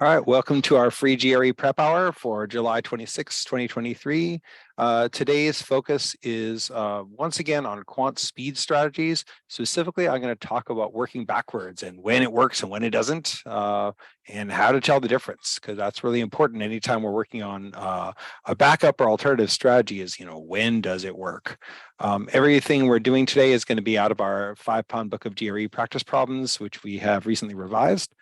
All right, welcome to our free GRE prep hour for July 26, 2023. Today's focus is once again on quant speed strategies. Specifically, I'm going to talk about working backwards and when it works and when it doesn't, and how to tell the difference, because that's really important anytime we're working on a backup or alternative strategy is, when does it work? Everything we're doing today is going to be out of our 5-pound book of GRE practice problems, which we have recently revised.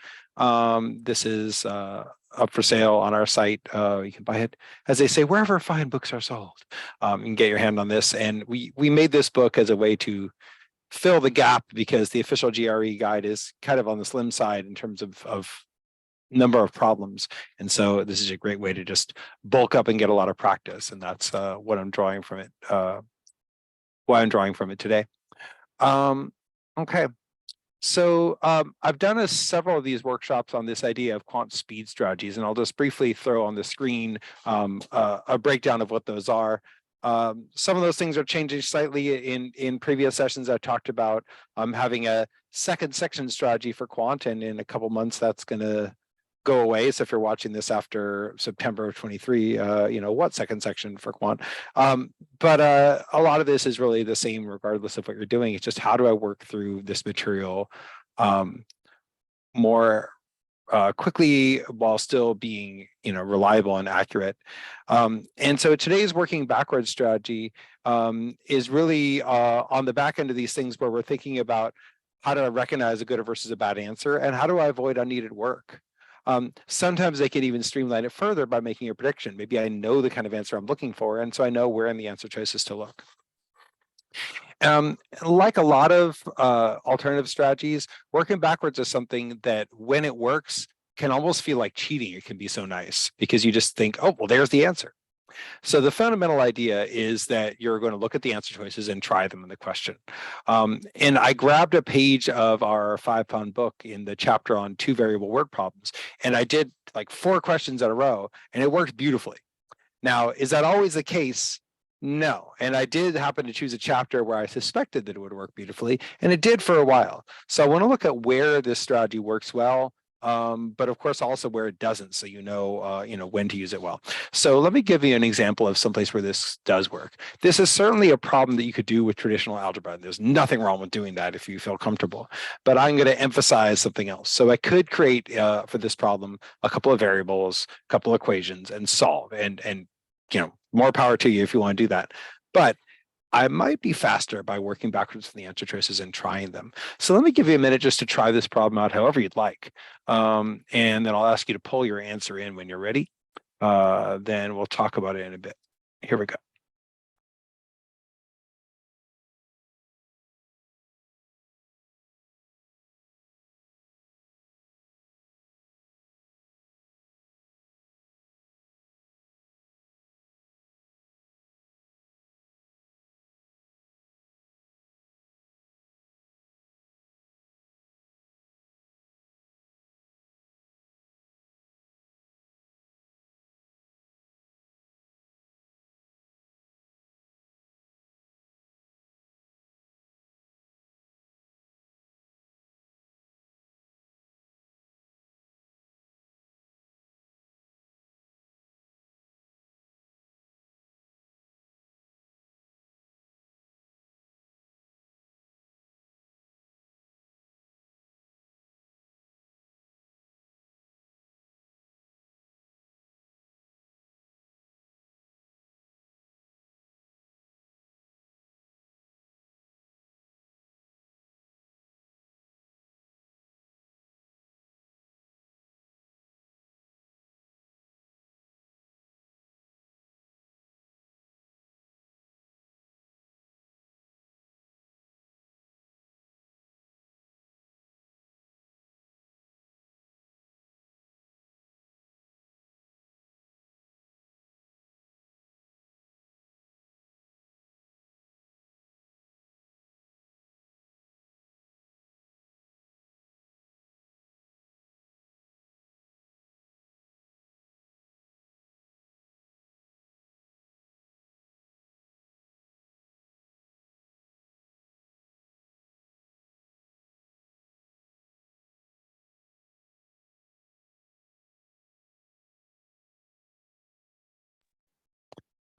This is up for sale on our site. You can buy it, as they say, wherever fine books are sold. You can get your hand on this. And we made this book as a way to fill the gap because the official GRE guide is kind of on the slim side in terms of number of problems. And so this is a great way to just bulk up and get a lot of practice. And that's what I'm drawing from it, why I'm drawing from it today. Okay. So I've done several of these workshops on this idea of quant speed strategies, and I'll just briefly throw on the screen a breakdown of what those are. Some of those things are changing slightly. In previous sessions, I talked about having a second section strategy for quant, and in a couple months, that's going to go away. So if you're watching this after September of 23, what second section for quant? But a lot of this is really the same regardless of what you're doing. It's just how do I work through this material more quickly while still being reliable and accurate. And so today's working backwards strategy is really on the back end of these things where we're thinking about how do I recognize a good versus a bad answer, and how do I avoid unneeded work? Sometimes they can even streamline it further by making a prediction. Maybe I know the kind of answer I'm looking for, and so I know where in the answer choices to look. Like a lot of alternative strategies, working backwards is something that when it works can almost feel like cheating. It can be so nice because you just think, oh, well, there's the answer. So the fundamental idea is that you're going to look at the answer choices and try them in the question. And I grabbed a page of our 5-pound book in the chapter on 2 variable word problems, and I did like 4 questions in a row, and it worked beautifully. Now, is that always the case? No. And I did happen to choose a chapter where I suspected that it would work beautifully, and it did for a while. So I want to look at where this strategy works well, but of course also where it doesn't, so you know when to use it well. So let me give you an example of someplace where this does work. This is certainly a problem that you could do with traditional algebra. There's nothing wrong with doing that if you feel comfortable, but I'm going to emphasize something else. So I could create for this problem a couple of variables, a couple of equations, and solve, and more power to you if you want to do that. But I might be faster by working backwards from the answer choices and trying them. So let me give you a minute just to try this problem out however you'd like. And then I'll ask you to pull your answer in when you're ready. Then we'll talk about it in a bit. Here we go.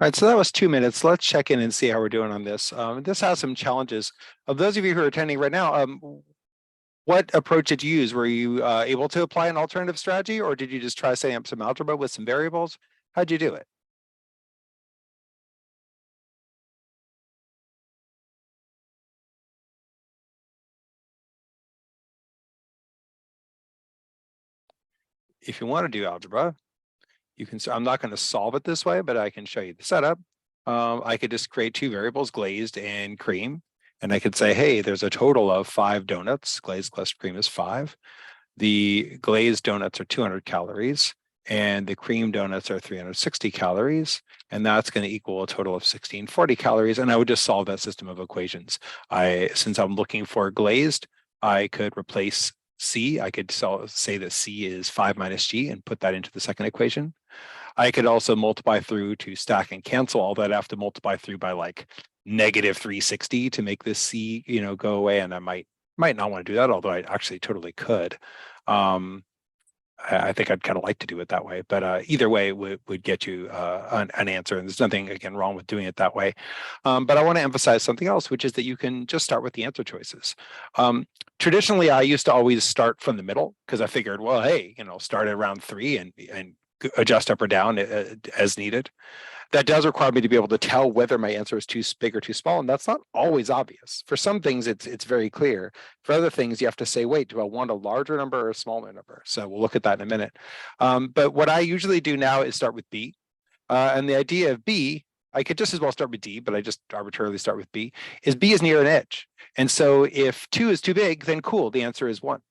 All right, so that was 2 minutes. Let's check in and see how we're doing on this. This has some challenges. Of those of you who are attending right now, what approach did you use? Were you able to apply an alternative strategy, or did you just try setting up some algebra with some variables? How'd you do it? If you want to do algebra, you can, I'm not going to solve it this way, but I can show you the setup. I could just create two variables, glazed and cream. And I could say, hey, there's a total of 5 donuts. Glazed plus cream is 5. The glazed donuts are 200 calories and the cream donuts are 360 calories. And that's going to equal a total of 1640 calories. And I would just solve that system of equations. Since I'm looking for glazed, I could replace C. I could say that C is 5 minus G and put that into the second equation. I could also multiply through to stack and cancel all that. I have to multiply through by like negative 360 to make this C, go away. And I might not want to do that, although I actually totally could. I think I'd kind of like to do it that way, but either way would get you an answer. And there's nothing, again, wrong with doing it that way. But I want to emphasize something else, which is that you can just start with the answer choices. Traditionally, I used to always start from the middle because I figured, well, hey, start at around 3 and adjust up or down as needed. That does require me to be able to tell whether my answer is too big or too small, and that's not always obvious. For some things, it's very clear. For other things, you have to say, wait, do I want a larger number or a smaller number? So we'll look at that in a minute. But what I usually do now is start with B. And the idea of B, I could just as well start with D, but I just arbitrarily start with B, is B is near an edge. And so if 2 is too big, then cool, the answer is 1.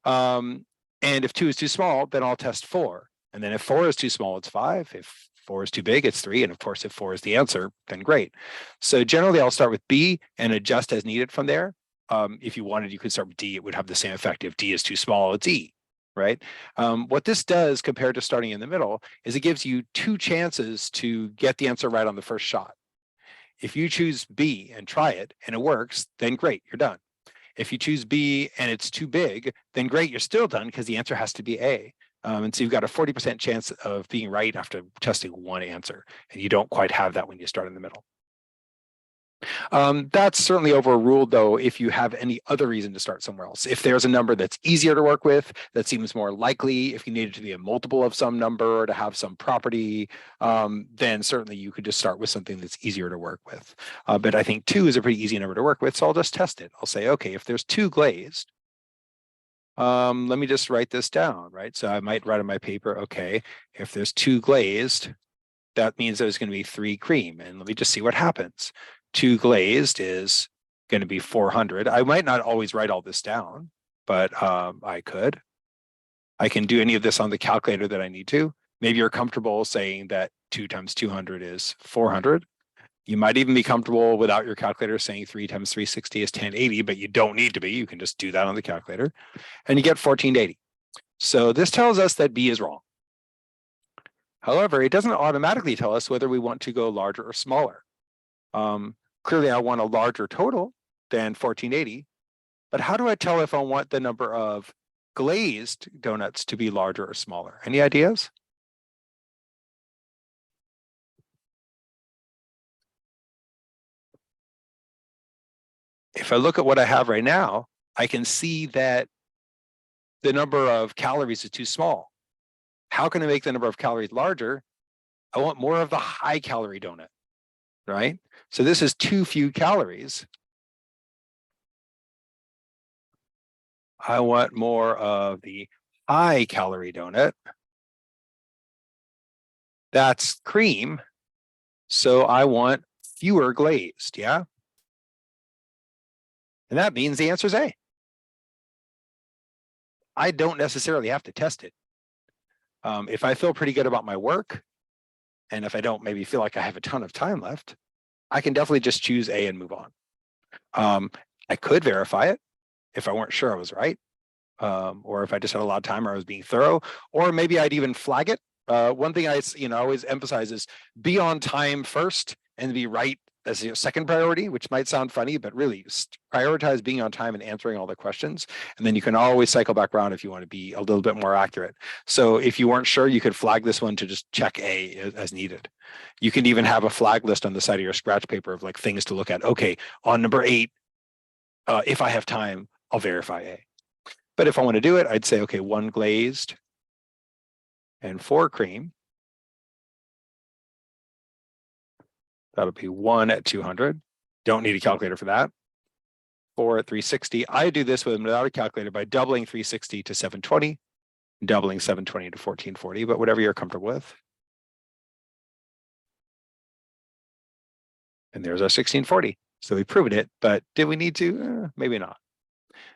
And if 2 is too small, then I'll test 4. And then if 4 is too small, it's 5. If 4 is too big, it's 3. And of course, if 4 is the answer, then great. So generally, I'll start with B and adjust as needed from there. If you wanted, you could start with D. It would have the same effect. If D is too small, it's E, right? What this does compared to starting in the middle is it gives you 2 chances to get the answer right on the first shot. If you choose B and try it and it works, then great, you're done. If you choose B and it's too big, then great, you're still done because the answer has to be A. And so you've got a 40% chance of being right after testing one answer, and you don't quite have that when you start in the middle. That's certainly overruled, though, if you have any other reason to start somewhere else. If there's a number that's easier to work with, that seems more likely, if you need it to be a multiple of some number or to have some property, then certainly you could just start with something that's easier to work with. But I think 2 is a pretty easy number to work with, so I'll just test it. I'll say, okay, if there's 2 glazed, let me just write this down, right? So I might write on my paper, okay, if there's 2 glazed, that means there's going to be 3 cream. And let me just see what happens. 2 glazed is going to be 400. I might not always write all this down, but I could. I can do any of this on the calculator that I need to. Maybe you're comfortable saying that 2 times 200 is 400. You might even be comfortable without your calculator saying 3 times 360 is 1080, but you don't need to be. You can just do that on the calculator. And you get 1480. So this tells us that B is wrong. However, it doesn't automatically tell us whether we want to go larger or smaller. Clearly, I want a larger total than 1480, but how do I tell if I want the number of glazed donuts to be larger or smaller? Any ideas? If I look at what I have right now, I can see that the number of calories is too small. How can I make the number of calories larger? I want more of the high calorie donut, right? So this is too few calories. I want more of the high calorie donut. That's cream. So I want fewer glazed, yeah? And that means the answer is A. I don't necessarily have to test it. If I feel pretty good about my work, and if I don't maybe feel like I have a ton of time left, I can definitely just choose A and move on. I could verify it if I weren't sure I was right, or if I just had a lot of time or I was being thorough, or maybe I'd even flag it. One thing I always emphasize is be on time first and be right as your second priority, which might sound funny, but really prioritize being on time and answering all the questions. And then you can always cycle back around if you want to be a little bit more accurate. So if you weren't sure, you could flag this one to just check A as needed. You can even have a flag list on the side of your scratch paper of like things to look at. Okay, on number 8, if I have time, I'll verify A. But if I want to do it, I'd say, okay, 1 glazed and 4 cream. That'll be 1 at 200. Don't need a calculator for that. 4 at 360. I do this without a calculator by doubling 360 to 720, doubling 720 to 1440, but whatever you're comfortable with. And there's our 1640. So we proved it, but did we need to? Maybe not.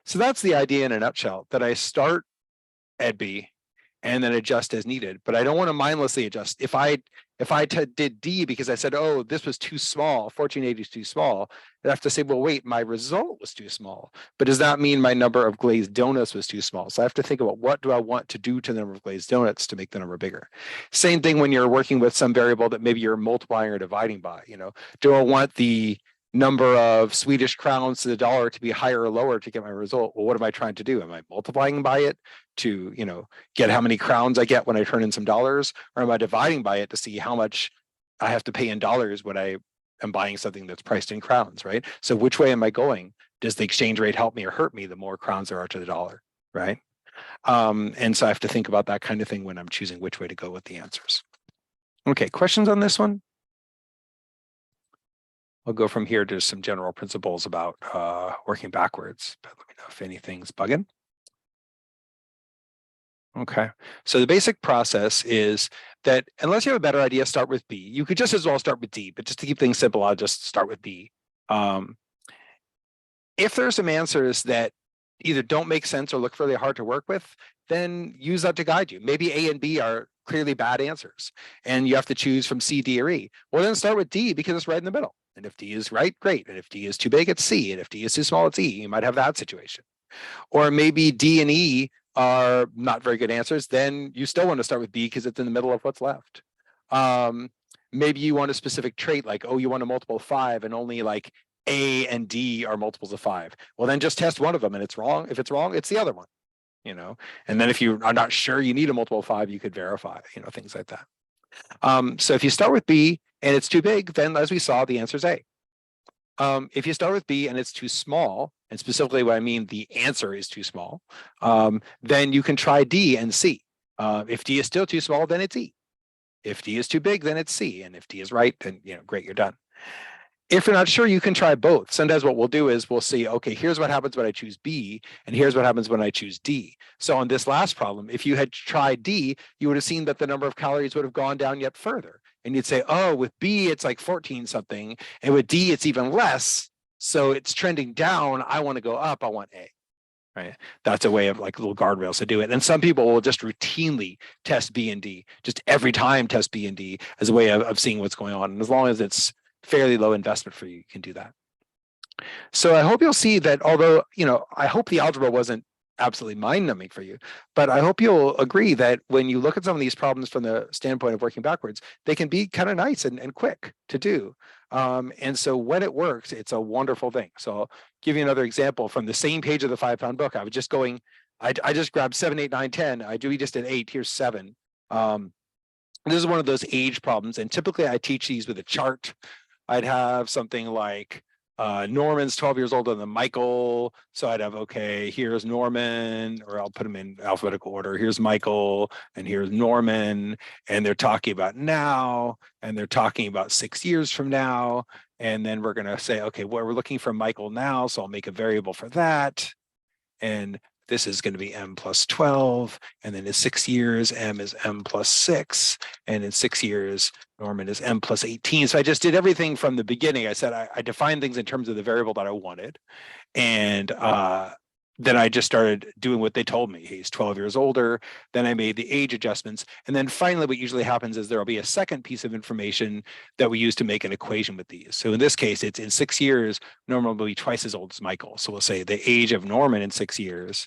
So that's the idea in a nutshell, that I start at B and then adjust as needed. But I don't want to mindlessly adjust. If I did D because I said, oh, this was too small, 1480 is too small, I'd have to say, well, wait, my result was too small. But does that mean my number of glazed donuts was too small? So I have to think about what do I want to do to the number of glazed donuts to make the number bigger. Same thing when you're working with some variable that maybe you're multiplying or dividing by. Do I want the number of Swedish crowns to the dollar to be higher or lower to get my result? Well, what am I trying to do? Am I multiplying by it to, get how many crowns I get when I turn in some dollars? Or am I dividing by it to see how much I have to pay in dollars when I am buying something that's priced in crowns, right? So which way am I going? Does the exchange rate help me or hurt me the more crowns there are to the dollar, right? And so I have to think about that kind of thing when I'm choosing which way to go with the answers. Okay, questions on this one? I'll go from here to some general principles about working backwards, but let me know if anything's bugging. Okay, so the basic process is that unless you have a better idea, start with B. You could just as well start with D, but just to keep things simple, I'll just start with B. If there are some answers that either don't make sense or look really hard to work with, then use that to guide you. Maybe A and B are clearly bad answers, and you have to choose from C, D, or E. Well, then start with D because it's right in the middle. And if D is right, great. And if D is too big, it's C. And if D is too small, it's E. You might have that situation. Or maybe D and E are not very good answers. Then you still want to start with B because it's in the middle of what's left. Maybe you want a specific trait like, oh, you want a multiple of 5 and only like A and D are multiples of 5. Well, then just test one of them and it's wrong. If it's wrong, it's the other one, And then if you are not sure you need a multiple of 5, you could verify, things like that. So if you start with B and it's too big, then as we saw, the answer is A. If you start with B and it's too small, and specifically what I mean, the answer is too small, then you can try D and C. If D is still too small, then it's E. If D is too big, then it's C. And if D is right, then great, you're done. If you're not sure, you can try both. Sometimes what we'll do is we'll see, okay, here's what happens when I choose B, and here's what happens when I choose D. So on this last problem, if you had tried D, you would have seen that the number of calories would have gone down yet further. And you'd say, oh, with B, it's like 14 something, and with D, it's even less. So it's trending down. I want to go up. I want A. Right. That's a way of like little guardrails to do it. And some people will just routinely test B and D, just every time test B and D as a way of seeing what's going on. And as long as it's fairly low investment for you, you can do that. So I hope you'll see that although, I hope the algebra wasn't absolutely mind-numbing for you, but I hope you'll agree that when you look at some of these problems from the standpoint of working backwards, they can be kind of nice and quick to do. And so when it works, it's a wonderful thing. So I'll give you another example from the same page of the 5-pound book. I was just going, I just grabbed 7, 8, 9, 10. We just did 8. Here's 7. This is one of those age problems. And typically I teach these with a chart. I'd have something like Norman's 12 years older than Michael. So I'd have, okay, here's Norman, or I'll put them in alphabetical order. Here's Michael and here's Norman. And they're talking about now, and they're talking about 6 years from now. And then we're going to say, okay, well, we're looking for Michael now. So I'll make a variable for that. And this is going to be m plus 12, and then in 6 years, m is m plus 6, and in 6 years, Norman is m plus 18. So I just did everything from the beginning. I said I defined things in terms of the variable that I wanted, and then I just started doing what they told me. He's 12 years older. Then I made the age adjustments. And then finally, what usually happens is there'll be a second piece of information that we use to make an equation with these. So in this case, it's in 6 years, Norman will be twice as old as Michael. So we'll say the age of Norman in 6 years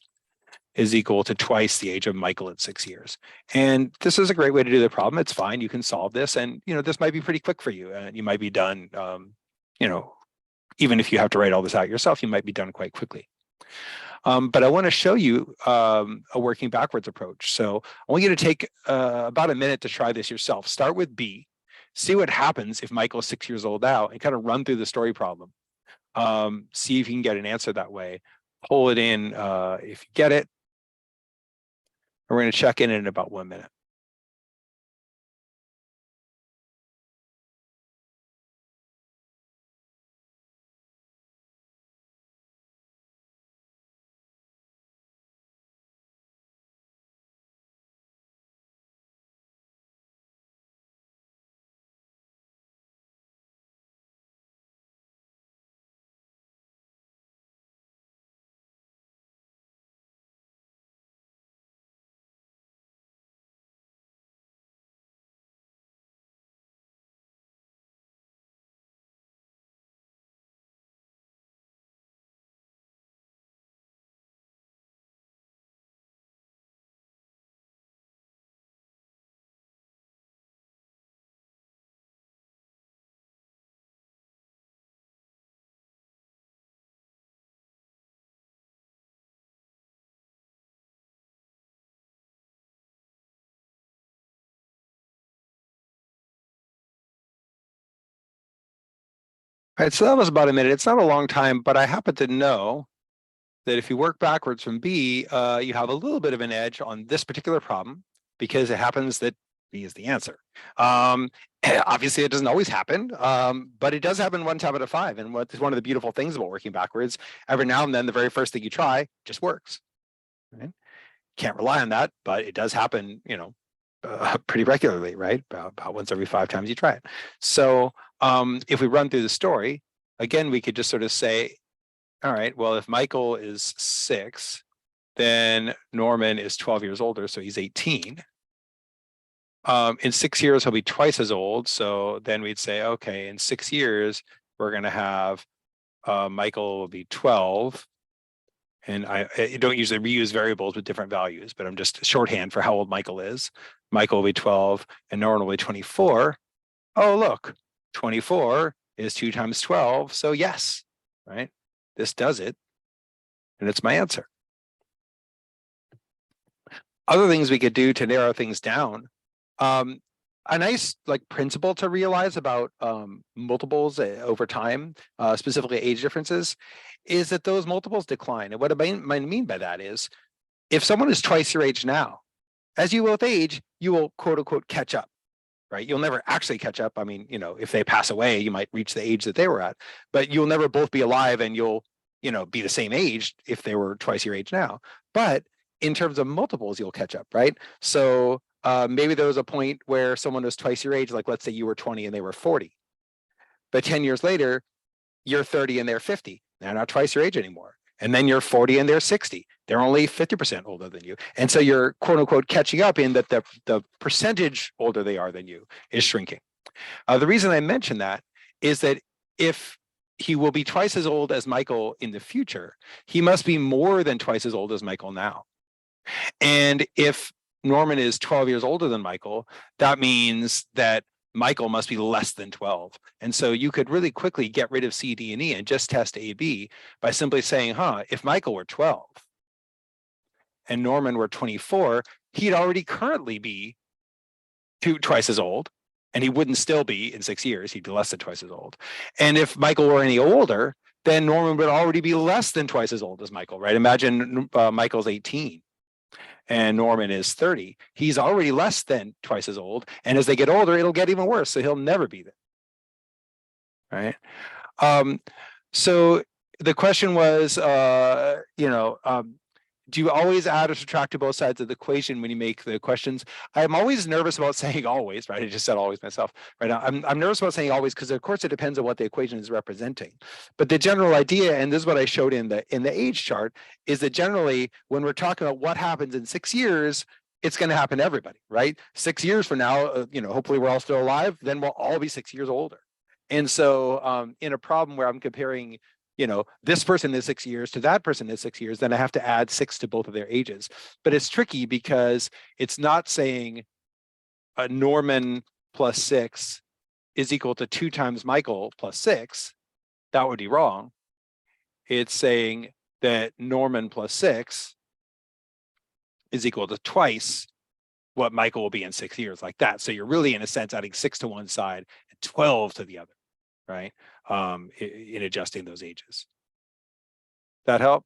is equal to twice the age of Michael in 6 years. And this is a great way to do the problem. It's fine. You can solve this. And, this might be pretty quick for you. You might be done even if you have to write all this out yourself, you might be done quite quickly. But I want to show you a working backwards approach. So I want you to take about a minute to try this yourself. Start with B, see what happens if Michael is 6 years old now, and kind of run through the story problem. See if you can get an answer that way. Pull it in if you get it. We're going to check in about 1 minute. All right, so that was about a minute. It's not a long time, but I happen to know that if you work backwards from B, you have a little bit of an edge on this particular problem because it happens that B is the answer. Obviously, it doesn't always happen, but it does happen 1 time out of 5. And what is one of the beautiful things about working backwards, every now and then, the very first thing you try just works. Right? Can't rely on that, but it does happen, pretty regularly, right? About once every 5 times you try it. So if we run through the story, again, we could just sort of say, all right, well, if Michael is 6, then Norman is 12 years older, so he's 18. In 6 years, he'll be twice as old. So then we'd say, okay, in 6 years, we're going to have Michael will be 12. And I don't usually reuse variables with different values, but I'm just shorthand for how old Michael is. Michael will be 12 and Norman will be 24. Oh, look, 24 is 2 times 12. So yes, right? This does it. And it's my answer. Other things we could do to narrow things down. A nice principle to realize about multiples over time, specifically age differences, is that those multiples decline. And what I might mean by that is, if someone is twice your age now, as you will with age, you will quote unquote catch up, right? You'll never actually catch up. I mean, if they pass away, you might reach the age that they were at, but you'll never both be alive and you'll, be the same age if they were twice your age now. But in terms of multiples, you'll catch up, right? So maybe there was a point where someone was twice your age, like let's say you were 20 and they were 40. But 10 years later, you're 30 and they're 50. They're not twice your age anymore. And then you're 40 and they're 60. They're only 50% older than you. And so you're quote unquote catching up in that the percentage older they are than you is shrinking. The reason I mention that is that if he will be twice as old as Michael in the future, he must be more than twice as old as Michael now. And if Norman is 12 years older than Michael, that means that Michael must be less than 12. And so you could really quickly get rid of C, D, and E and just test A, B by simply saying, if Michael were 12 and Norman were 24, he'd already currently be twice as old, and he wouldn't still be in 6 years. He'd be less than twice as old. And if Michael were any older, then Norman would already be less than twice as old as Michael, right? Imagine Michael's 18 and Norman is 30. He's already less than twice as old. And as they get older, it'll get even worse. So he'll never be there, right? So the question was, do you always add or subtract to both sides of the equation when you make the questions? I'm always nervous about saying always, right? I just said always myself, right? I'm nervous about saying always because of course it depends on what the equation is representing. But the general idea, and this is what I showed in the age chart, is that generally when we're talking about what happens in 6 years, it's going to happen to everybody, right? 6 years from now, hopefully we're all still alive, then we'll all be 6 years older. And so in a problem where I'm comparing this person is 6 years to that person is 6 years, then I have to add 6 to both of their ages. But it's tricky because it's not saying Norman plus 6 is equal to 2 times Michael plus 6. that would be wrong. It's saying that Norman plus 6 is equal to twice what Michael will be in 6 years, like that. So you're really, in a sense, adding 6 to one side and 12 to the other, right? In adjusting those ages. That help?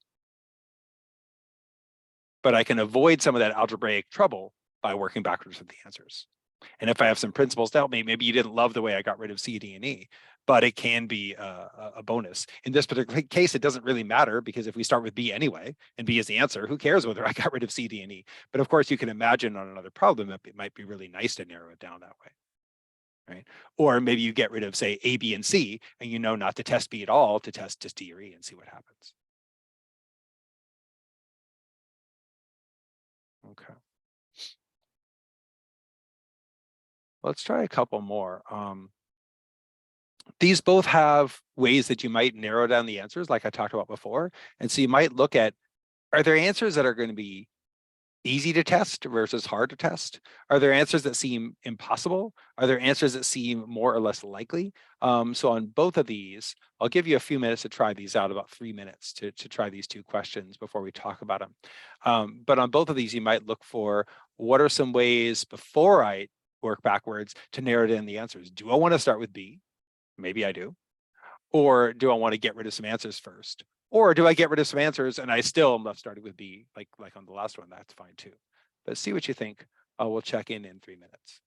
But I can avoid some of that algebraic trouble by working backwards with the answers. And if I have some principles to help me, maybe you didn't love the way I got rid of C, D, and E, but it can be a bonus. In this particular case, it doesn't really matter, because if we start with B anyway, and B is the answer, who cares whether I got rid of C, D, and E? But of course, you can imagine on another problem, it might be really nice to narrow it down that way. Right? Or maybe you get rid of, say, A, B, and C, and you know not to test B at all, to test just D or E and see what happens. Okay. Let's try a couple more. These both have ways that you might narrow down the answers, like I talked about before. And so you might look at, are there answers that are going to be easy to test versus hard to test? Are there answers that seem impossible? Are there answers that seem more or less likely? So on both of these, I'll give you a few minutes to try these out, about 3 minutes to try these two questions before we talk about them. But on both of these, you might look for, what are some ways before I work backwards to narrow down the answers? Do I want to start with B? Maybe I do. Or do I want to get rid of some answers first? Or do I get rid of some answers and I still am left starting with B, like on the last one? That's fine too. But see what you think. We'll check in 3 minutes.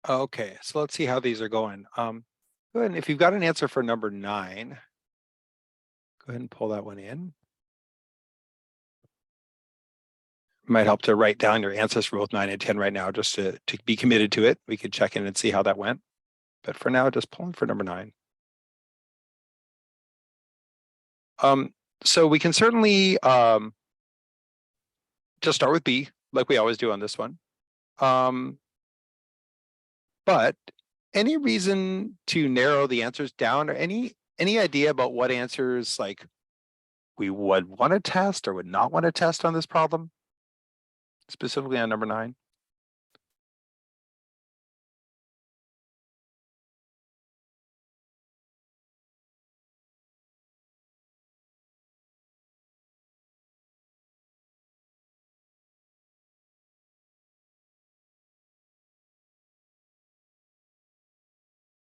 Okay, so let's see how these are going. Go ahead, and if you've got an answer for number 9, go ahead and pull that one in. Might help to write down your answers for both 9 and 10 right now, just to be committed to it. We could check in and see how that went. But for now, just pull in for number 9. So we can certainly just start with B, like we always do on this one. But any reason to narrow the answers down, or any idea about what answers like we would want to test or would not want to test on this problem, specifically on number 9?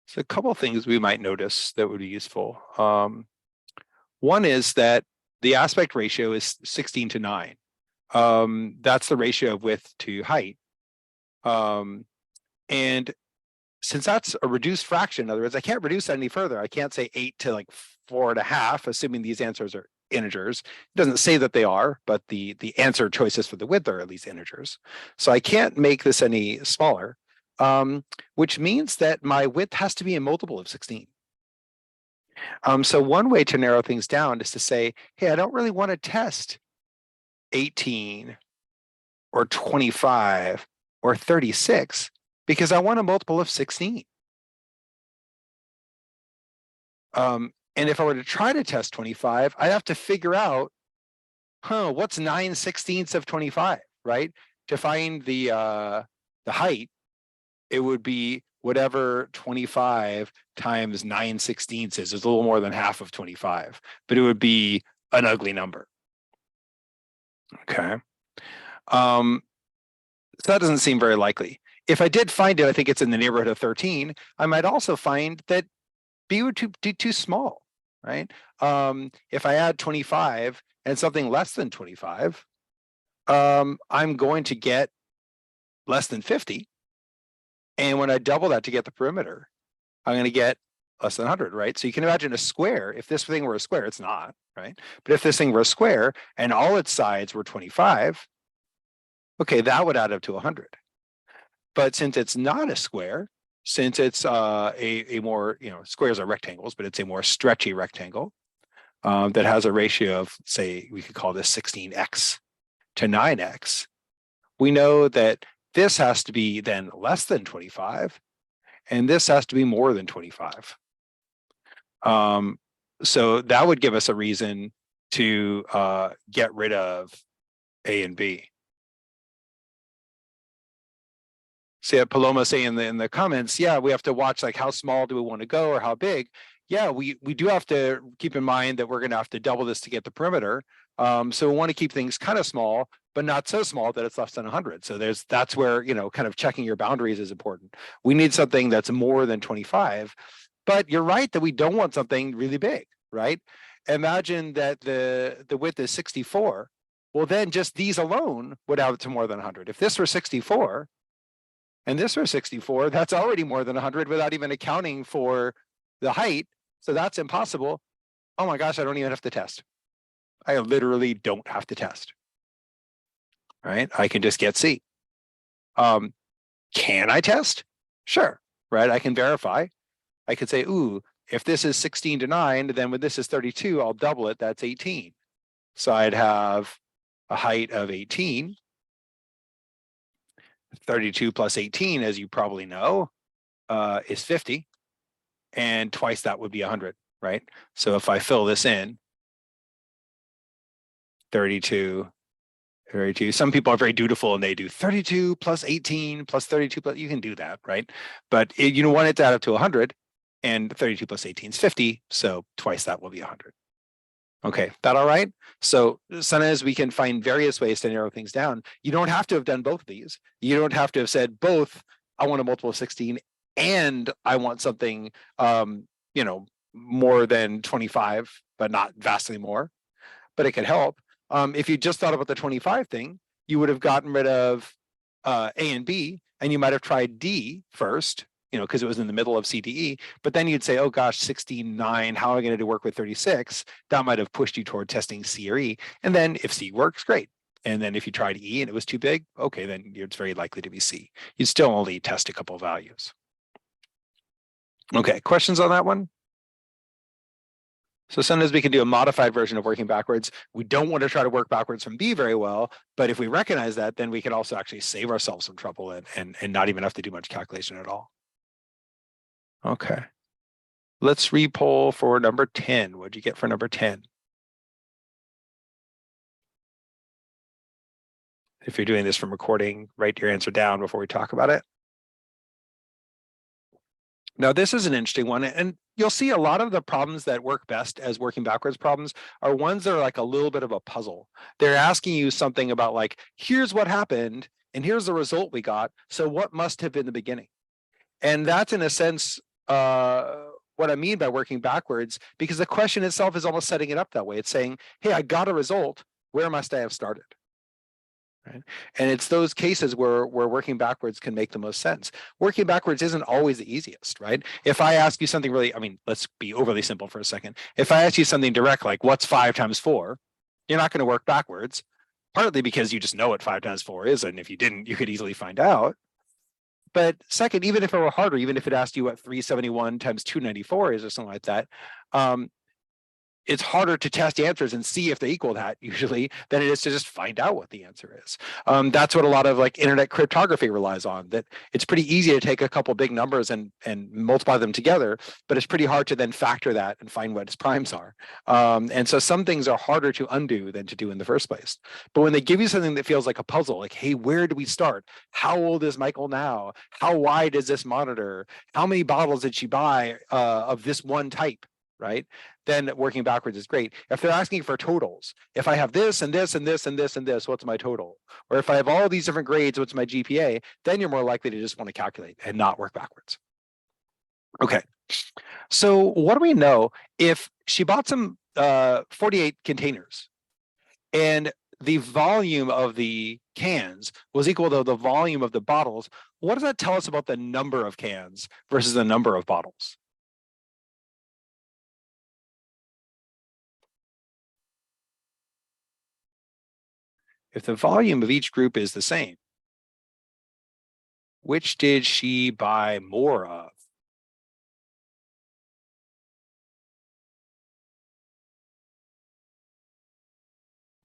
So a couple of things we might notice that would be useful. One is that the aspect ratio is 16 to 9. That's the ratio of width to height. And since that's a reduced fraction, in other words, I can't reduce that any further. I can't say 8 to like 4.5, assuming these answers are integers. It doesn't say that they are, but the answer choices for the width are at least integers. So I can't make this any smaller, which means that my width has to be a multiple of 16. So one way to narrow things down is to say, hey, I don't really want to test 18 or 25 or 36 because I want a multiple of 16. And if I were to try to test 25, I'd have to figure out, what's 9/16 of 25, right? To find the height, it would be whatever 25 times 9/16 is. It's a little more than half of 25, but it would be an ugly number. Okay. So that doesn't seem very likely. If I did find it, I think it's in the neighborhood of 13. I might also find that B would be too small, right? If I add 25 and something less than 25, I'm going to get less than 50. And when I double that to get the perimeter, I'm going to get less than 100, right? So you can imagine a square. If this thing were a square, it's not, right? But if this thing were a square and all its sides were 25, okay, that would add up to 100. But since it's not a square, since it's a more, squares are rectangles, but it's a more stretchy rectangle that has a ratio of, say, we could call this 16x to 9x, we know that this has to be then less than 25, and this has to be more than 25. So that would give us a reason to get rid of A and B. See, Paloma saying in the comments, yeah, we have to watch like how small do we want to go or how big. Yeah, we do have to keep in mind that we're going to have to double this to get the perimeter. So we want to keep things kind of small, but not so small that it's less than 100. So that's where, kind of checking your boundaries is important. We need something that's more than 25, but you're right that we don't want something really big, right? Imagine that the width is 64. Well, then just these alone would add to more than 100. If this were 64, and this were 64, that's already more than 100 without even accounting for the height. So that's impossible. Oh my gosh, I don't even have to test. I literally don't have to test, right? I can just get C. Can I test? Sure, right? I can verify. I could say, ooh, if this is 16 to 9, then when this is 32, I'll double it. That's 18. So I'd have a height of 18. 32 plus 18, as you probably know, is 50. And twice that would be 100, right? So if I fill this in, 32, some people are very dutiful and they do 32 plus 18 plus 32 plus, you can do that, right? But you want it to add up to 100, and 32 plus 18 is 50, so twice that will be 100. Okay, that all right? So sometimes we can find various ways to narrow things down. You don't have to have done both of these. You don't have to have said both, I want a multiple of 16 and I want something, more than 25, but not vastly more, but it could help. If you just thought about the 25 thing, you would have gotten rid of A and B, and you might have tried D first, because it was in the middle of CDE, but then you'd say, oh gosh, 69, how am I going to work with 36? That might have pushed you toward testing C or E. And then if C works, great. And then if you tried E and it was too big, okay, then it's very likely to be C. You'd still only test a couple of values. Okay, questions on that one? So sometimes we can do a modified version of working backwards. We don't want to try to work backwards from B very well, but if we recognize that, then we can also actually save ourselves some trouble and not even have to do much calculation at all. Okay. Let's repoll for number 10. What'd you get for number 10? If you're doing this from recording, write your answer down before we talk about it. Now, this is an interesting one, and you'll see a lot of the problems that work best as working backwards problems are ones that are like a little bit of a puzzle. They're asking you something about like, here's what happened, and here's the result we got. So what must have been the beginning? And that's in a sense what I mean by working backwards, because the question itself is almost setting it up that way. It's saying, hey, I got a result. Where must I have started? Right? And it's those cases where working backwards can make the most sense. Working backwards isn't always the easiest, right? If I ask you something really, let's be overly simple for a second. If I ask you something direct, like what's 5 times 4, you're not going to work backwards, partly because you just know what 5 times 4 is. And if you didn't, you could easily find out. But second, even if it were harder, even if it asked you what 371 times 294 is or something like that, it's harder to test answers and see if they equal that usually than it is to just find out what the answer is. That's what a lot of like internet cryptography relies on, that it's pretty easy to take a couple big numbers and multiply them together, but it's pretty hard to then factor that and find what its primes are. And so some things are harder to undo than to do in the first place. But when they give you something that feels like a puzzle, like, hey, where do we start? How old is Michael now? How wide is this monitor? How many bottles did she buy of this one type? Right? Then working backwards is great. If they're asking for totals, if I have this and this and this and this and this, what's my total? Or if I have all these different grades, what's my GPA? Then you're more likely to just want to calculate and not work backwards. Okay, so what do we know if she bought some 48 containers and the volume of the cans was equal to the volume of the bottles? What does that tell us about the number of cans versus the number of bottles? If the volume of each group is the same, which did she buy more of?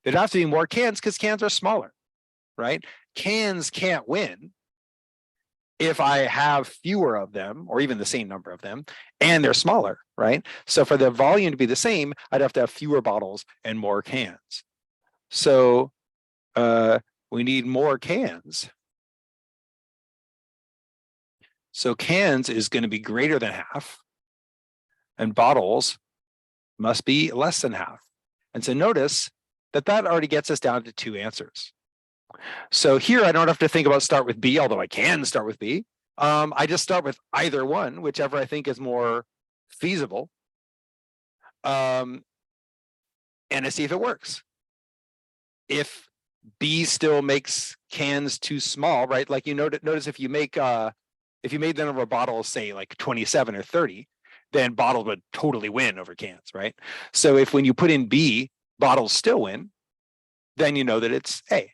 There'd have to be more cans because cans are smaller, right? Cans can't win if I have fewer of them or even the same number of them and they're smaller, right? So for the volume to be the same, I'd have to have fewer bottles and more cans. So we need more cans. So cans is going to be greater than half and bottles must be less than half. And so notice that already gets us down to 2 answers. So here I don't have to think about start with B, although I can start with B. I just start with either one, whichever I think is more feasible. And I see if it works. If B still makes cans too small, right? Like you notice if you made the number of bottles, say like 27 or 30, then bottles would totally win over cans, right? So if when you put in B, bottles still win, then you know that it's A,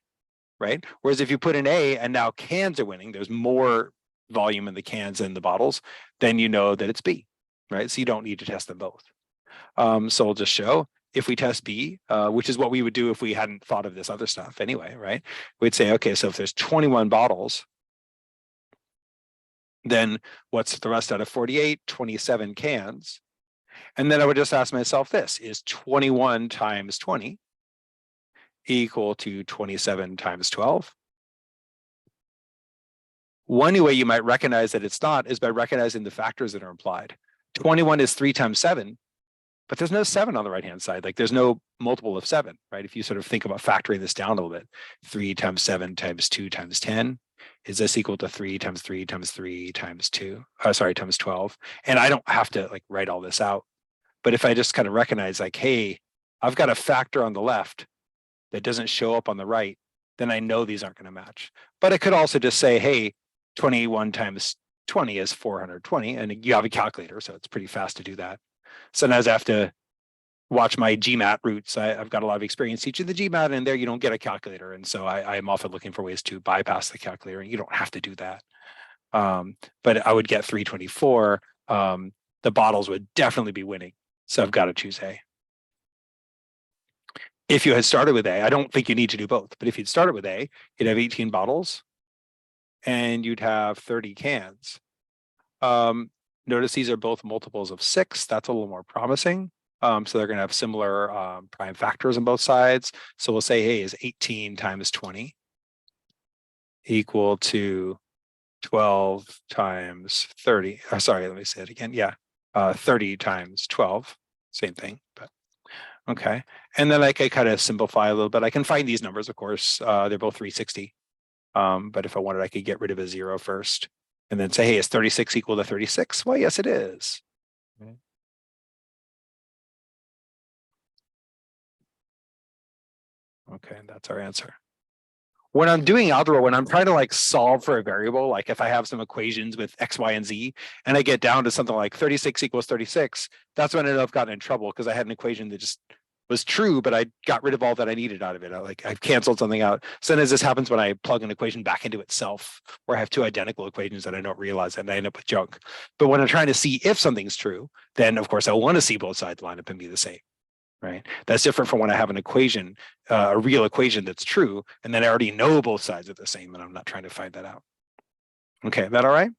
right? Whereas if you put in A and now cans are winning, there's more volume in the cans than the bottles, then you know that it's B, right? So you don't need to test them both. So we'll just show if we test B, which is what we would do if we hadn't thought of this other stuff anyway, right? We'd say, okay, so if there's 21 bottles, then what's the rest out of 48? 27 cans. And then I would just ask myself this, is 21 times 20 equal to 27 times 12? One way you might recognize that it's not is by recognizing the factors that are implied. 21 is 3 times 7, but there's no 7 on the right-hand side. Like there's no multiple of 7, right? If you sort of think about factoring this down a little bit, 3 times 7 times 2 times 10, is this equal to 3 times 3 times 3 times 2? Times 12. And I don't have to like write all this out. But if I just kind of recognize like, hey, I've got a factor on the left that doesn't show up on the right, then I know these aren't going to match. But I could also just say, hey, 21 times 20 is 420, and you have a calculator, so it's pretty fast to do that. Sometimes I have to watch my GMAT routes. I've got a lot of experience teaching the GMAT, and there you don't get a calculator. And so I'm often looking for ways to bypass the calculator, and you don't have to do that. But I would get 324. The bottles would definitely be winning. So I've got to choose A. If you had started with A, I don't think you need to do both, but if you'd started with A, you'd have 18 bottles and you'd have 30 cans. Notice these are both multiples of 6. That's a little more promising. So they're going to have similar prime factors on both sides. So we'll say, hey, is 18 times 20 equal to 12 times 30? Sorry, let me say it again. Yeah, 30 times 12, same thing, but okay. And then I can kind of simplify a little bit. I can find these numbers, of course. They're both 360. But if I wanted, I could get rid of a 0 first and then say, hey, is 36 equal to 36? Well, yes, it is. Okay, that's our answer. When I'm doing algebra, when I'm trying to like solve for a variable, like if I have some equations with X, Y, and Z, and I get down to something like 36 equals 36, that's when I ended up gotten in trouble because I had an equation that just was true, but I got rid of all that I needed out of it. I canceled something out. Sometimes this happens when I plug an equation back into itself, where I have two identical equations that I don't realize and I end up with junk. But when I'm trying to see if something's true, then of course I want to see both sides line up and be the same. Right. That's different from when I have an equation, a real equation that's true, and then I already know both sides are the same, and I'm not trying to find that out. Okay, that all right?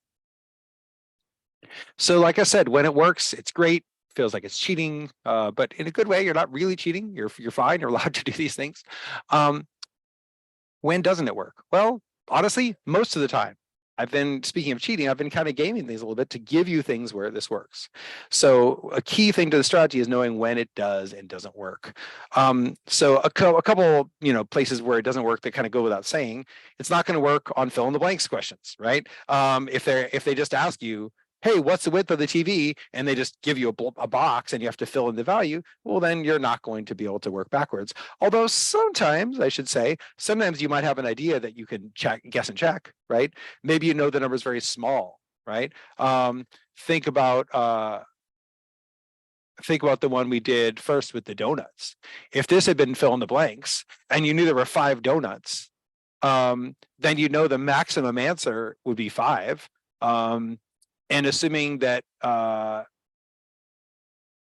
So like I said, when it works, it's great. Feels like it's cheating, but in a good way. You're not really cheating. You're fine. You're allowed to do these things. When doesn't it work? Well, honestly, most of the time. Speaking of cheating, I've been kind of gaming things a little bit to give you things where this works. So a key thing to the strategy is knowing when it does and doesn't work. So a couple, places where it doesn't work that kind of go without saying, it's not going to work on fill in the blanks questions, right? If they just ask you, hey, what's the width of the TV? And they just give you a box and you have to fill in the value, well, then you're not going to be able to work backwards. Although sometimes, I should say, sometimes you might have an idea that you can guess and check, right? Maybe you know the number is very small, right? Think about the one we did first with the donuts. If this had been fill in the blanks and you knew there were 5 donuts, then you know the maximum answer would be 5. And assuming that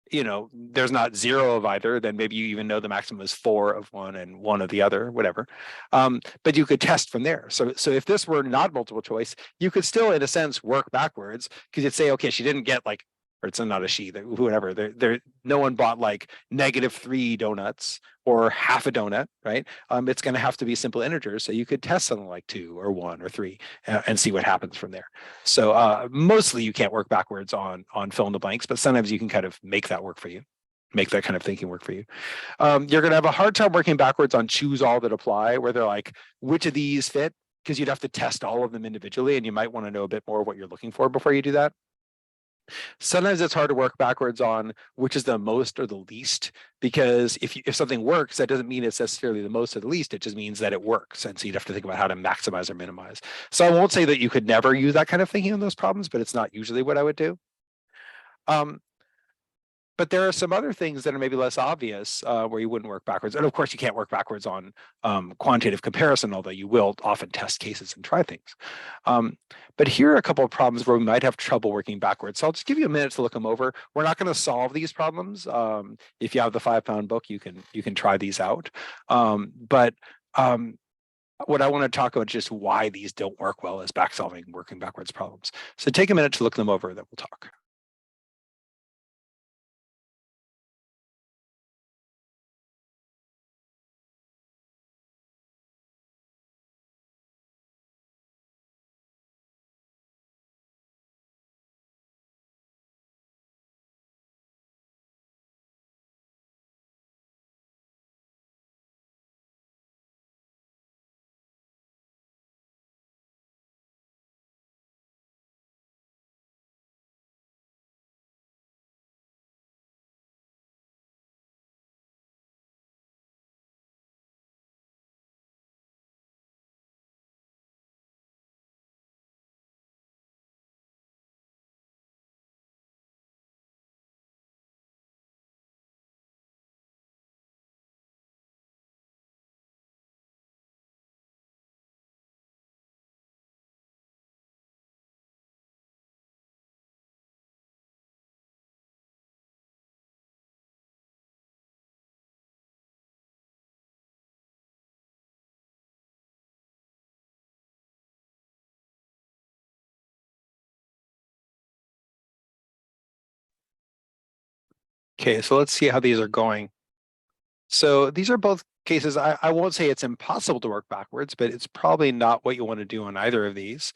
there's not 0 of either, then maybe you even know the maximum is 4 of one and 1 of the other, whatever. But you could test from there. So if this were not multiple choice, you could still, in a sense, work backwards because you'd say, okay, she didn't get like, or it's not a she, whatever. No one bought like -3 donuts or half a donut, right? It's going to have to be simple integers. So you could test something like 2 or 1 or 3 and see what happens from there. So mostly you can't work backwards on fill in the blanks, but sometimes you can kind of make that work for you, make that kind of thinking work for you. You're going to have a hard time working backwards on choose all that apply, where they're like, which of these fit? Because you'd have to test all of them individually, and you might want to know a bit more what you're looking for before you do that. Sometimes it's hard to work backwards on which is the most or the least, because if something works, that doesn't mean it's necessarily the most or the least. It just means that it works. And so you'd have to think about how to maximize or minimize. So I won't say that you could never use that kind of thinking on those problems, but it's not usually what I would do. But there are some other things that are maybe less obvious where you wouldn't work backwards. And of course, you can't work backwards on quantitative comparison, although you will often test cases and try things. But here are a couple of problems where we might have trouble working backwards. So I'll just give you a minute to look them over. We're not going to solve these problems. If you have the 5-pound book, you can try these out. But what I want to talk about is just why these don't work well as back solving working backwards problems. So take a minute to look them over, then we'll talk. Okay, so let's see how these are going. So these are both cases. I won't say it's impossible to work backwards, but it's probably not what you want to do on either of these.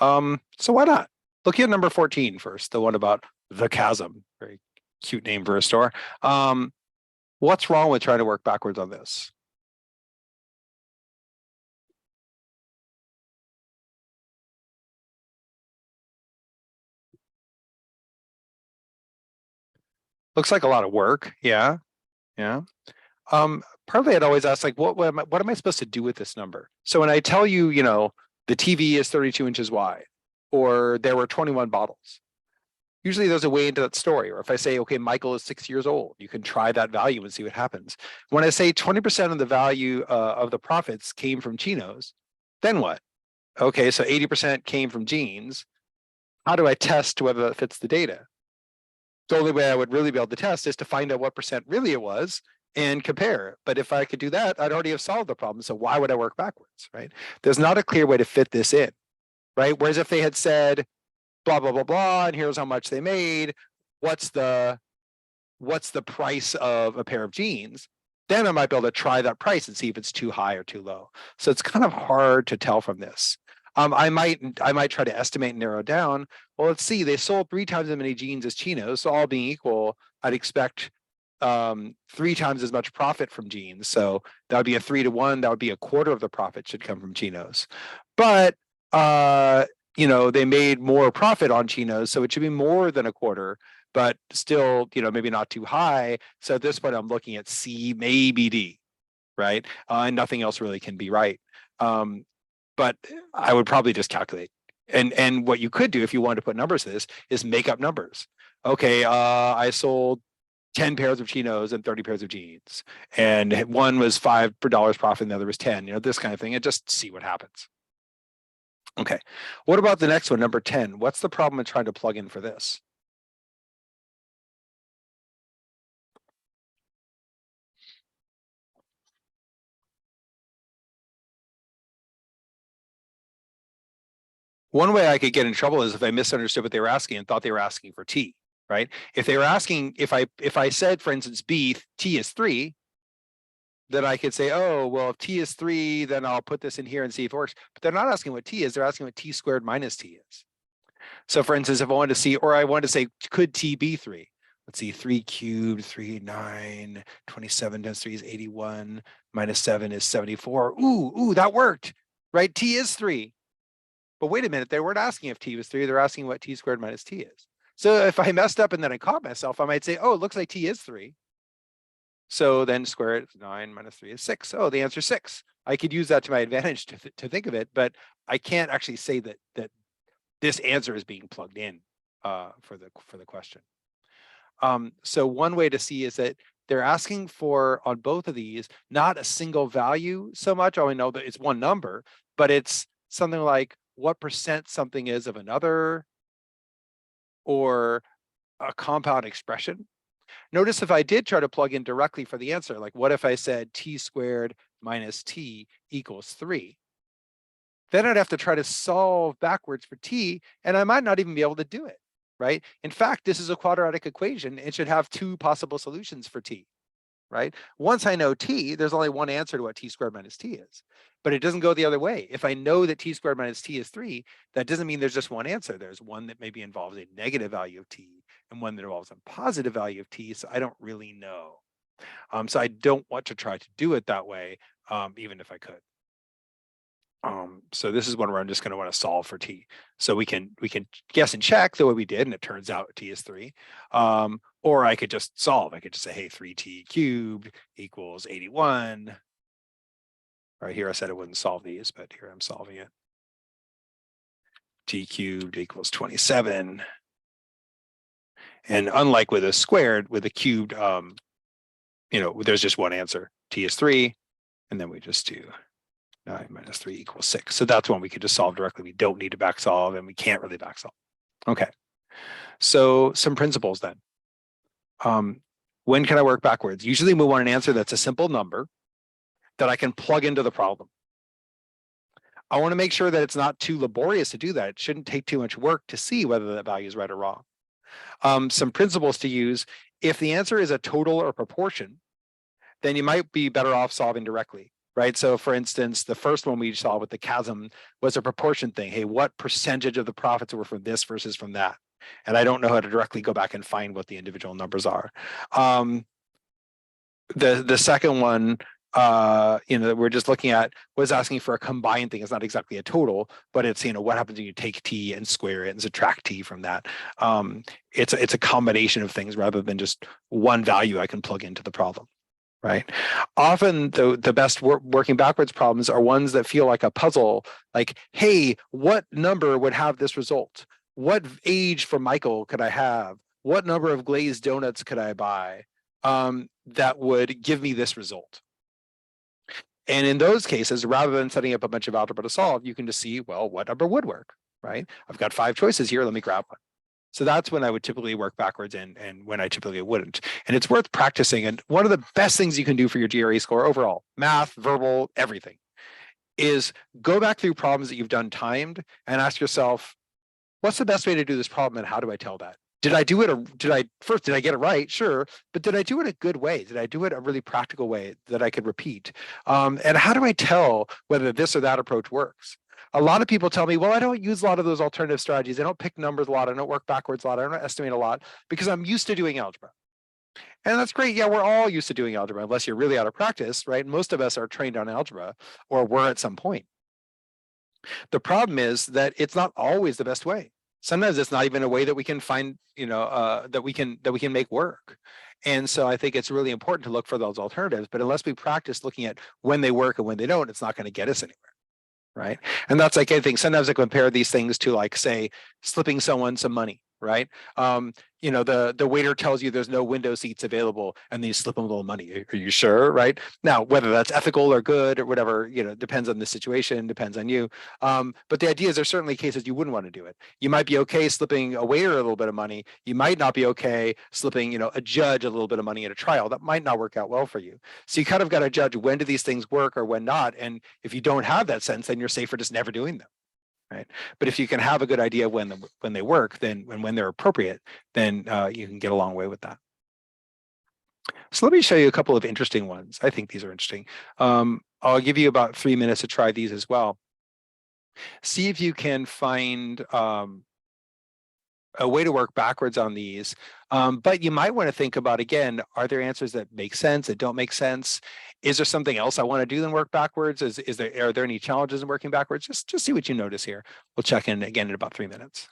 So why not? Look at number 14 first, the one about the chasm. Very cute name for a store. What's wrong with trying to work backwards on this? Looks like a lot of work. Yeah, yeah. Partly I'd always ask, like, what am I supposed to do with this number? So when I tell you, the TV is 32 inches wide, or there were 21 bottles, usually there's a way into that story. Or if I say, okay, Michael is 6 years old, you can try that value and see what happens. When I say 20% of the value of the profits came from chinos, then what? Okay, so 80% came from jeans. How do I test whether that fits the data? The only way I would really be able to test is to find out what percent really it was and compare. But if I could do that, I'd already have solved the problem. So why would I work backwards, right? There's not a clear way to fit this in, right? Whereas if they had said blah, blah, blah, blah, and here's how much they made, what's the price of a pair of jeans? Then I might be able to try that price and see if it's too high or too low. So it's kind of hard to tell from this. I might try to estimate and narrow down. Well, let's see, they sold 3 times as many jeans as chinos. So all being equal, I'd expect 3 times as much profit from jeans. So that would be a 3 to 1. That would be a quarter of the profit should come from chinos. But they made more profit on chinos, so it should be more than a quarter, but still, maybe not too high. So at this point, I'm looking at C, maybe D, right? And nothing else really can be right. But I would probably just calculate. And what you could do if you wanted to put numbers to this is make up numbers. Okay, I sold 10 pairs of chinos and 30 pairs of jeans. And one was $5 profit and the other was 10, this kind of thing, and just see what happens. Okay, what about the next one, number 10? What's the problem with trying to plug in for this? One way I could get in trouble is if I misunderstood what they were asking and thought they were asking for T, right? If they were asking, if I said, for instance, B, T is 3, then I could say, oh, well, if T is 3, then I'll put this in here and see if it works. But they're not asking what T is, they're asking what T squared minus T is. So for instance, if I wanted to see, or I wanted to say, could T be 3? Let's see, 3 cubed, 3, 9, 27 times 3 is 81, minus 7 is 74. Ooh, that worked, right? T is 3. But wait a minute, they weren't asking if T was 3, they're asking what T squared minus T is. So if I messed up and then I caught myself, I might say, oh, it looks like T is 3. So then square it, 9 minus 3 is 6. Oh, the answer is 6. I could use that to my advantage to think of it, but I can't actually say that this answer is being plugged in for the question. So one way to see is that they're asking for, on both of these, not a single value so much. I only know that it's one number, but it's something like what percent something is of another, or a compound expression. Notice if I did try to plug in directly for the answer, like what if I said T squared minus T equals 3? Then I'd have to try to solve backwards for T, and I might not even be able to do it, right? In fact, this is a quadratic equation. It should have 2 possible solutions for T, right? Once I know T, there's only one answer to what T squared minus T is, but it doesn't go the other way. If I know that T squared minus T is 3, that doesn't mean there's just one answer. There's one that maybe involves a negative value of T and one that involves a positive value of T, so I don't really know. So I don't want to try to do it that way, even if I could. So this is one where I'm just going to want to solve for T. So we can guess and check the way we did, and it turns out T is 3. Or I could just solve. I could just say, hey, 3T cubed equals 81. Right here, I said I wouldn't solve these, but here I'm solving it. T cubed equals 27. And unlike with a squared, with a cubed, there's just one answer. T is 3, and then we just do 9 minus 3 equals 6. So that's one we could just solve directly. We don't need to back solve, and we can't really back solve. Okay. So some principles then. When can I work backwards? Usually we want an answer that's a simple number that I can plug into the problem. I want to make sure that it's not too laborious to do that. It shouldn't take too much work to see whether that value is right or wrong. Some principles to use If the answer is a total or proportion, then you might be better off solving directly, right? So for instance, the first one we saw with the chasm was a proportion thing. Hey, what percentage of the profits were from this versus from that? And I don't know how to directly go back and find what the individual numbers are. The second one, that we're just looking at was asking for a combined thing. It's not exactly a total, but it's, what happens when you take t and square it and subtract t from that. It's a combination of things rather than just one value I can plug into the problem. Right. Often the best working backwards problems are ones that feel like a puzzle, like, hey, what number would have this result? What age for Michael could I have? What number of glazed donuts could I buy that would give me this result? And in those cases, rather than setting up a bunch of algebra to solve, you can just see, well, what number would work, right? I've got 5 choices here. Let me grab one. So that's when I would typically work backwards and when I typically wouldn't. And it's worth practicing. And one of the best things you can do for your GRE score overall, math, verbal, everything, is go back through problems that you've done timed and ask yourself, what's the best way to do this problem and how do I tell that? Did I do it, or did I get it right? Sure. But did I do it a good way? Did I do it a really practical way that I could repeat? And how do I tell whether this or that approach works? A lot of people tell me, well, I don't use a lot of those alternative strategies. I don't pick numbers a lot. I don't work backwards a lot. I don't estimate a lot because I'm used to doing algebra. And that's great. Yeah, we're all used to doing algebra unless you're really out of practice, right? Most of us are trained on algebra or were at some point. The problem is that it's not always the best way. Sometimes it's not even a way that we can find, that we can make work. And so I think it's really important to look for those alternatives. But unless we practice looking at when they work and when they don't, it's not going to get us anywhere. Right. And that's like anything. Sometimes I compare these things to, like, say, slipping someone some money. Right. The waiter tells you there's no window seats available and then you slip them a little money. Are you sure? Right. Now, whether that's ethical or good or whatever, depends on the situation, depends on you. But the idea is there's certainly cases you wouldn't want to do it. You might be okay slipping a waiter a little bit of money. You might not be okay slipping, a judge a little bit of money at a trial. That might not work out well for you. So you kind of got to judge when do these things work or when not. And if you don't have that sense, then you're safer just never doing them. Right. But if you can have a good idea of when they work, then when they're appropriate, then you can get a long way with that. So let me show you a couple of interesting ones. I think these are interesting. I'll give you about 3 minutes to try these as well. See if you can find a way to work backwards on these. But you might want to think about, again, are there answers that make sense, that don't make sense? Is there something else I want to do than work backwards? Are there any challenges in working backwards? Just see what you notice here. We'll check in again in about 3 minutes.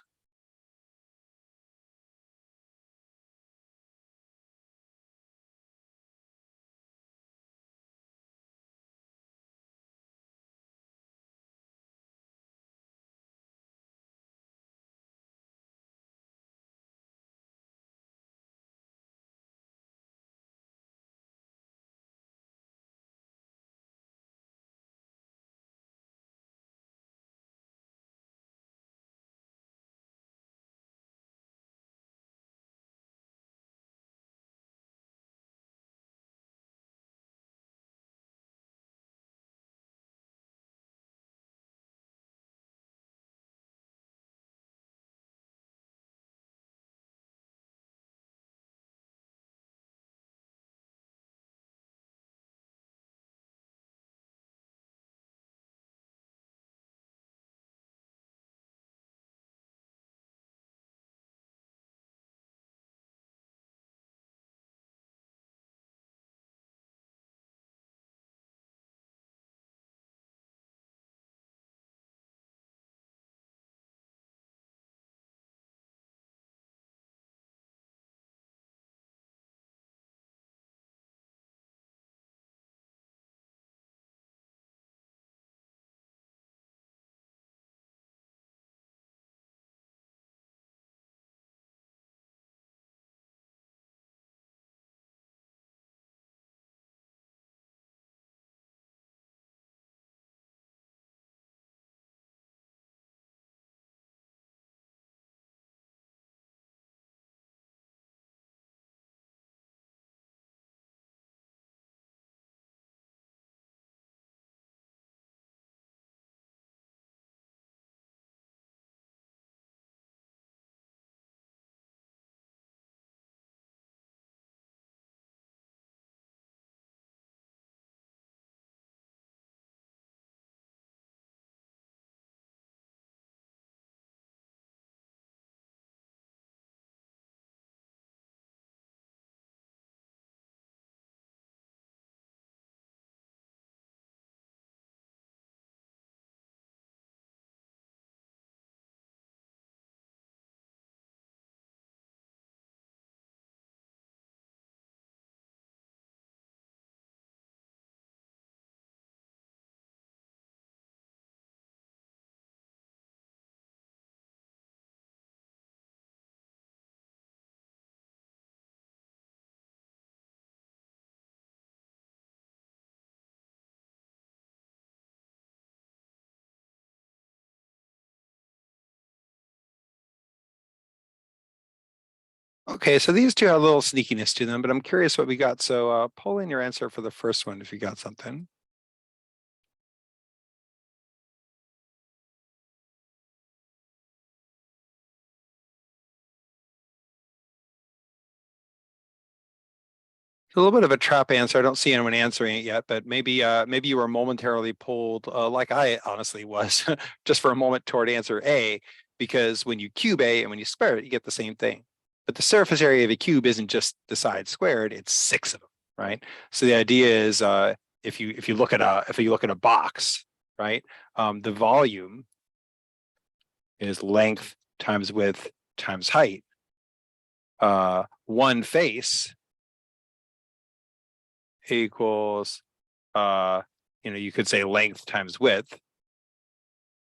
Okay, so these two have a little sneakiness to them, but I'm curious what we got. So pull in your answer for the first one if you got something. A little bit of a trap answer. I don't see anyone answering it yet, but maybe you were momentarily pulled, like I honestly was, just for a moment toward answer A, because when you cube A and when you square it, you get the same thing. But the surface area of a cube isn't just the side squared; it's six of them, right? So the idea is, if you look at a box, right, the volume is length times width times height. One face equals you could say length times width,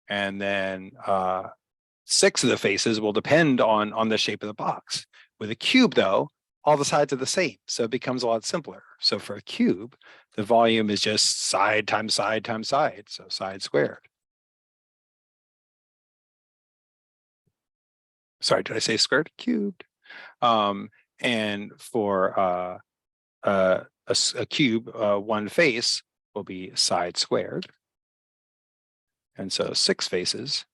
and then six of the faces will depend on the shape of the box. With a cube, though, all the sides are the same, so it becomes a lot simpler. So for a cube, the volume is just side times side times side, so side squared. Sorry, did I say squared? Cubed. And for a cube, one face will be side squared. And so six faces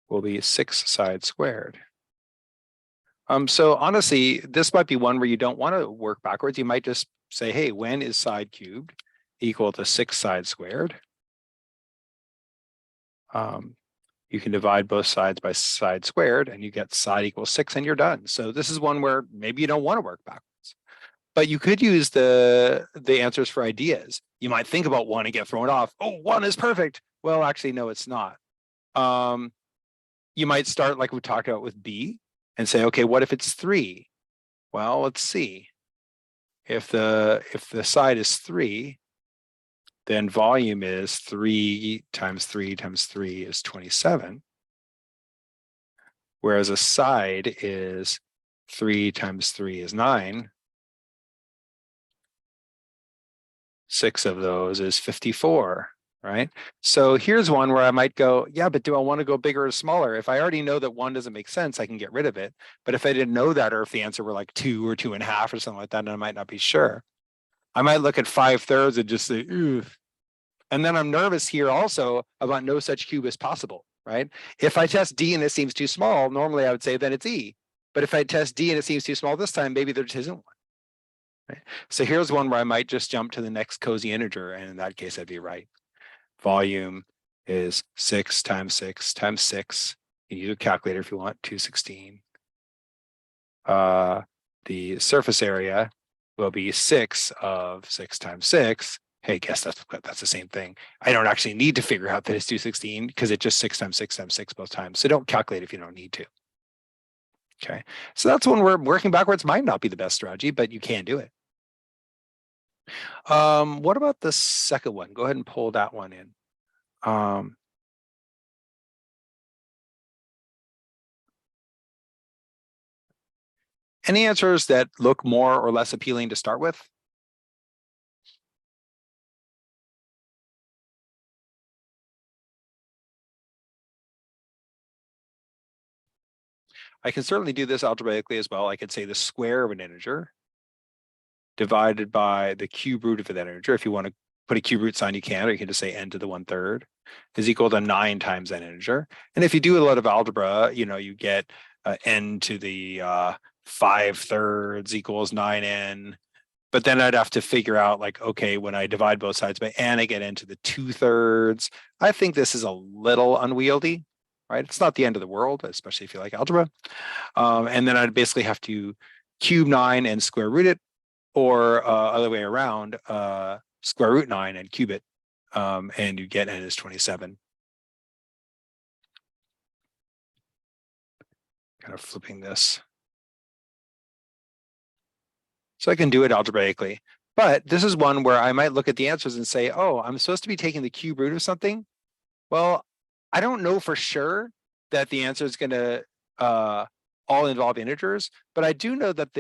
will be six sides squared. So honestly, this might be one where you don't want to work backwards. You might just say, hey, when is side cubed equal to six sides squared? You can divide both sides by side squared and you get side equals six and you're done. So this is one where maybe you don't want to work backwards. But you could use the answers for ideas. You might think about one and get thrown off. Oh, one is perfect. Well, actually, no, it's not. You might start like we talked about with B and say, okay, what if it's three? Well, let's see. If the side is three, then volume is 3 times 3 times 3 is 27. Whereas a side is 3 times 3 is 9. 6 of those is 54, right? So here's one where I might go, yeah, but do I want to go bigger or smaller? If I already know that one doesn't make sense, I can get rid of it. But if I didn't know that, or if the answer were like 2 or 2.5 or something like that, then I might not be sure. I might look at 5/3 and just say, ooh. And then I'm nervous here also about no such cube as possible, right? If I test D and it seems too small, normally I would say then it's E. But if I test D and it seems too small this time, maybe there just isn't one. Right? So here's one where I might just jump to the next cozy integer, and in that case, I'd be right. Volume is 6 times 6 times 6. You use a calculator if you want, 216. The surface area will be 6 of 6 times 6. Hey, guess that's the same thing. I don't actually need to figure out that it's 216 because it's just 6 times 6 times 6 both times. So don't calculate if you don't need to. Okay, so that's one where working backwards might not be the best strategy, but you can do it. What about the second one? Go ahead and pull that one in. Any answers that look more or less appealing to start with? I can certainly do this algebraically as well. I could say the square of an integer divided by the cube root of an integer. If you want to put a cube root sign, you can, or you can just say n to the 1/3 is equal to 9 times that integer. And if you do a lot of algebra, you get n to the 5/3 equals 9n. But then I'd have to figure out like, okay, when I divide both sides by n, I get n to the 2/3. I think this is a little unwieldy, right? It's not the end of the world, especially if you like algebra. And then I'd basically have to cube 9 and square root it, or other way around, square root 9 and cube it, and you get n is 27. Kind of flipping this. So I can do it algebraically. But this is one where I might look at the answers and say, oh, I'm supposed to be taking the cube root of something. Well, I don't know for sure that the answer is going to all involve integers, but I do know that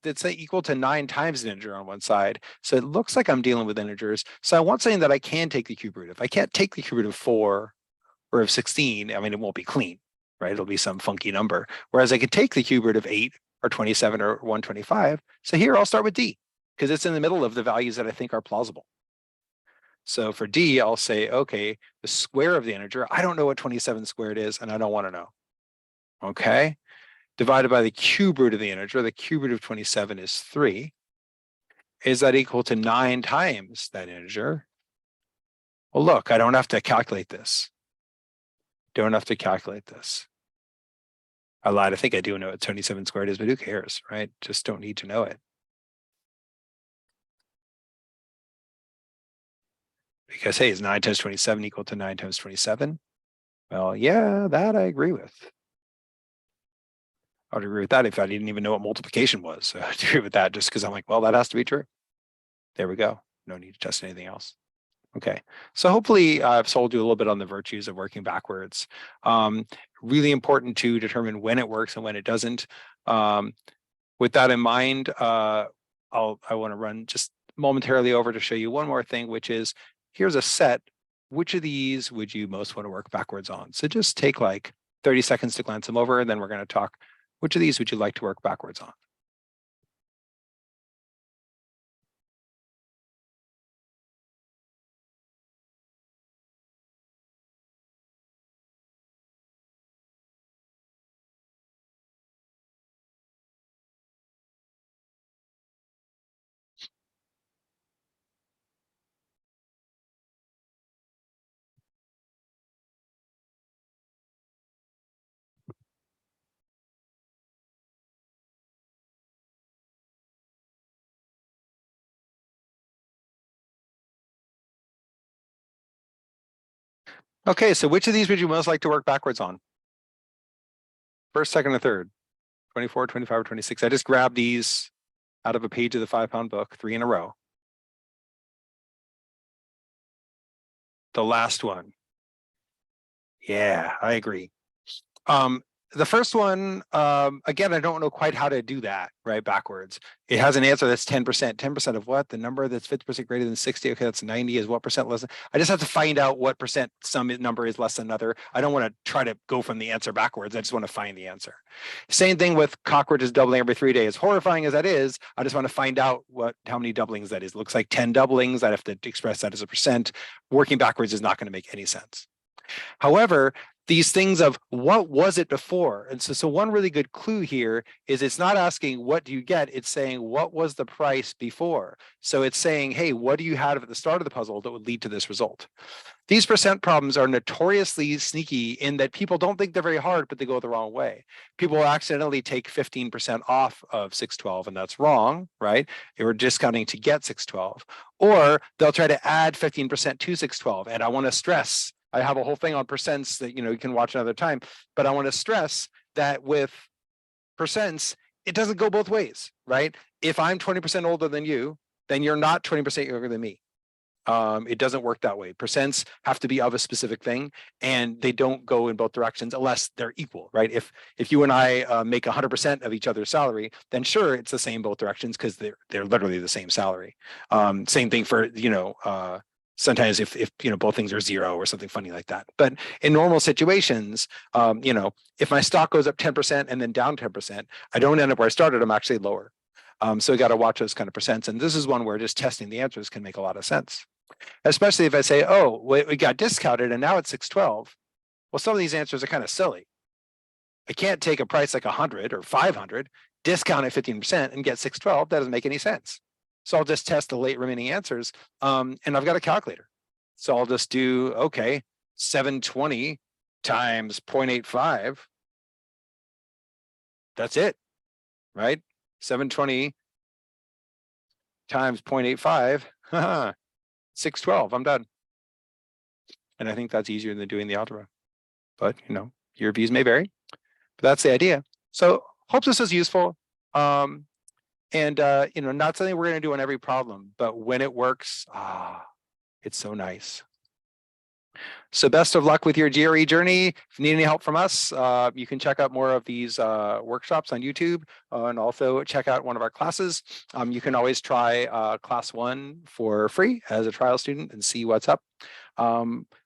that's equal to 9 times an integer on one side. So it looks like I'm dealing with integers. So I want something that I can take the cube root of. I can't take the cube root of 4 or of 16. I mean, it won't be clean. right? It'll be some funky number. Whereas I could take the cube root of 8 or 27 or 125. So here I'll start with D because it's in the middle of the values that I think are plausible. So for D, I'll say, okay, the square of the integer, I don't know what 27 squared is, and I don't want to know. Okay, divided by the cube root of the integer, the cube root of 27 is 3. Is that equal to 9 times that integer? Well, look, I don't have to calculate this. Don't have to calculate this. I lied. I think I do know what 27 squared is, but who cares, right? Just don't need to know it. Because, hey, is 9 times 27 equal to 9 times 27? Well, yeah, that I agree with. I would agree with that if I didn't even know what multiplication was. So I'd agree with that just because I'm like, well, that has to be true. There we go. No need to test anything else. Okay, so hopefully I've sold you a little bit on the virtues of working backwards. Really important to determine when it works and when it doesn't. With that in mind, I want to run just momentarily over to show you one more thing, which is here's a set. Which of these would you most want to work backwards on? So just take like 30 seconds to glance them over, and then we're going to talk. Which of these would you like to work backwards on? Okay, so which of these would you most like to work backwards on? First, second, or third? 24, 25, or 26. I just grabbed these out of a page of the 5-pound book, 3 in a row. The last one. Yeah, I agree. The first one, again, I don't know quite how to do that, right, backwards. It has an answer that's 10%. 10% of what? The number that's 50% greater than 60. Okay, that's 90 is what percent less than? I just have to find out what percent some number is less than another. I don't want to try to go from the answer backwards. I just want to find the answer. Same thing with cockroaches doubling every 3 days. Horrifying as that is, I just want to find out how many doublings that is. It looks like 10 doublings. I have to express that as a percent. Working backwards is not going to make any sense. However, these things of what was it before? And so one really good clue here is it's not asking what do you get, it's saying what was the price before? So it's saying, hey, what do you have at the start of the puzzle that would lead to this result? These percent problems are notoriously sneaky in that people don't think they're very hard, but they go the wrong way. People will accidentally take 15% off of 612, and that's wrong, right? They were discounting to get 612. Or they'll try to add 15% to 612. And I want to stress, I have a whole thing on percents that you can watch another time, but I want to stress that with percents, it doesn't go both ways, right? If I'm 20% older than you, then you're not 20% younger than me. It doesn't work that way. Percents have to be of a specific thing, and they don't go in both directions unless they're equal, right? If you and I make 100% of each other's salary, then sure, it's the same both directions because they're literally the same salary. Same thing for sometimes if both things are 0 or something funny like that. But in normal situations, if my stock goes up 10% and then down 10%, I don't end up where I started. I'm actually lower. So we got to watch those kind of percents. And this is one where just testing the answers can make a lot of sense. Especially if I say, oh, we got discounted and now it's 612. Well, some of these answers are kind of silly. I can't take a price like 100 or 500, discount it 15% and get 612. That doesn't make any sense. So I'll just test the late remaining answers. And I've got a calculator. So I'll just do, okay, 720 times 0.85. That's it, right? 720 times 0.85. 612, I'm done. And I think that's easier than doing the algebra. But, your views may vary. But that's the idea. So hope this is useful. Not something we're going to do on every problem, but when it works, it's so nice. So best of luck with your GRE journey. If you need any help from us, you can check out more of these workshops on YouTube and also check out one of our classes. You can always try class 1 for free as a trial student and see what's up.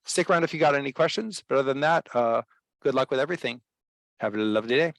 Stick around if you got any questions, but other than that, good luck with everything. Have a lovely day.